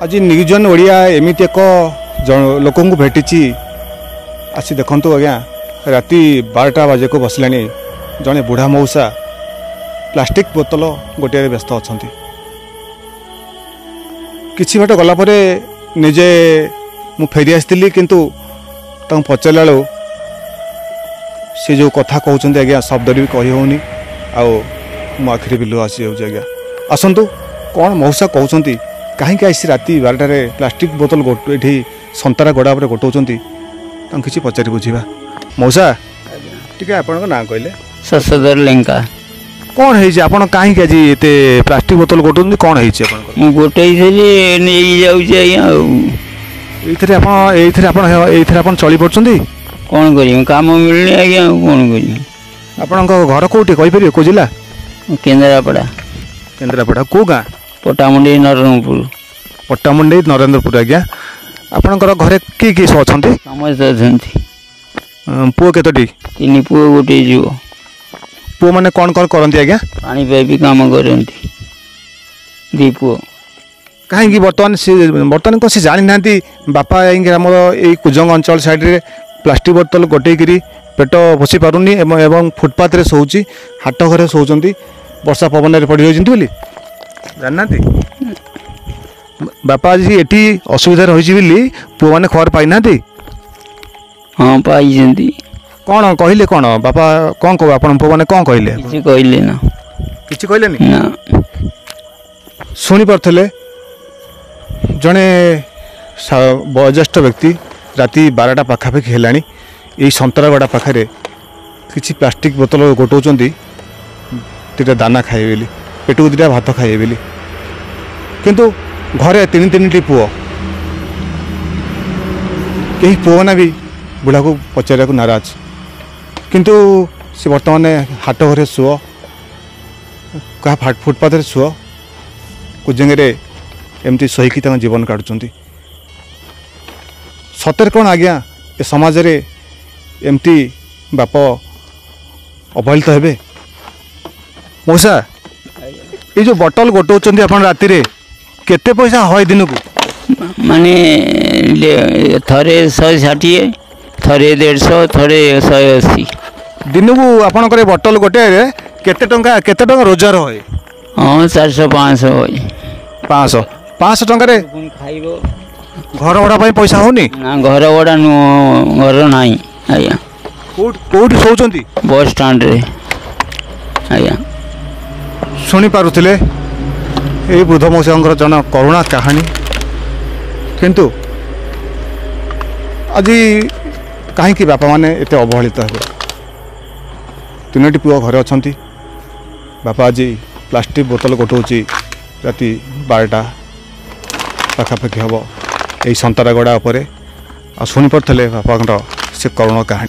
आज न्यूजन ओडिया एमती एक लोक भेटी आसी देखु आज्ञा राति 12टा बजे को बसला जड़े बुढ़ा मौसा प्लास्टिक बोतल गोटे व्यस्त अच्छा किसी बाट गलापर निजे मु फेरी आसती किंतु पचारा बेलू सी जो कथा कहते आज्ञा शब्द भी कही होनी मो आखिरी भी लुह आसी जाऊँ आसतु कौन मौसा कहते कहीं आसी राति 12टार प्लास्टिक बोतल ये संतरा गड़ा पर गोटाऊँच किसी पचारि बुझा मौसा टी आप ना कहले शशधर लेंका कौन है आप कहीं आज ये प्लास्टिक बोतल गोटाऊँ कौन है गोटे चली पड़ते कौन कर कम मिलनी आज्ञा कौन कर आपण घर कौटी कहीपर कौ जिला केन्द्रापड़ा केन्द्रापड़ा कौ गाँ पटामुंडी नरेन्द्रपुर पट्टामुंडी नरेन्द्रपुर आज्ञा आपणकर घरे किए किए सब अच्छा समस्त अच्छा पुओ केतोटी 3 पुओ गोटे झील पुओ मैंने कौन कौन करती आज्ञा पानी पाइप काम करती 2 पुओ कहीं बर्तमान को सी जानी ना बापा आम ये कुजंग अंचल साइड प्लास्टिक बोतल गोटेकरी पेट पोषी पारुनी एवं फुटपाथ रे शोची हाट घरे शोचती वर्षा पवन पड़ रही जानना बापा आज ये असुविधा रही पुआ मैंने खबर पाई ना हाँ पाई कौन कहले कौन बापा कौन कह आप पुआ मैंने कौन कहले कहले ना किसी कहले ना शुणी पारे जड़े वयोज्येष्ठ व्यक्ति राति 12टा पाखापाखि है यही संतरागड़ा पाखे किसी प्लास्टिक बोतल गोटाऊँ 2टा दाना खाइबे बोली पेट को 2टा भात खाइबे बोली किंतु घरे 3 पुओ कहीं पुओ ना भी बुढ़ा को पचारा को नाराज किंतु से बर्तमान हाट घरे शुओ क्या फुटपाथ शुओ कुजंगे एमती सहीकि जीवन काटुंट सतर कौन आज्ञा ए समाज रे एमती बाप अवहेलित हेबे मौसा ये जो बोतल गोटाऊँ आप राति केते पैसा है दिन को माने थरे 160 थरे 150 थरे 180 दिन को आपणकर बोतल गोटे केते टंका रोजगार है हाँ 400 500 500 टंका घर भड़ा पैसा होनी ना घर भड़ा नु घर नहीं आज्ञा कौटी शोचती बस स्टैंड रे आज्ञा शुणी पारुथिले ये वृद्ध मौसा जन करुणा कहानी किंतु आज कहीं बापा माने एते अवहेलित हे 3टी पुओ घरे अच्छा बापा आज प्लास्टिक बोतल गोटाऊँ राति 12टा पाखापाखि हम यही संतरागड़ा शुणी पारे बापा से करुण कहानी।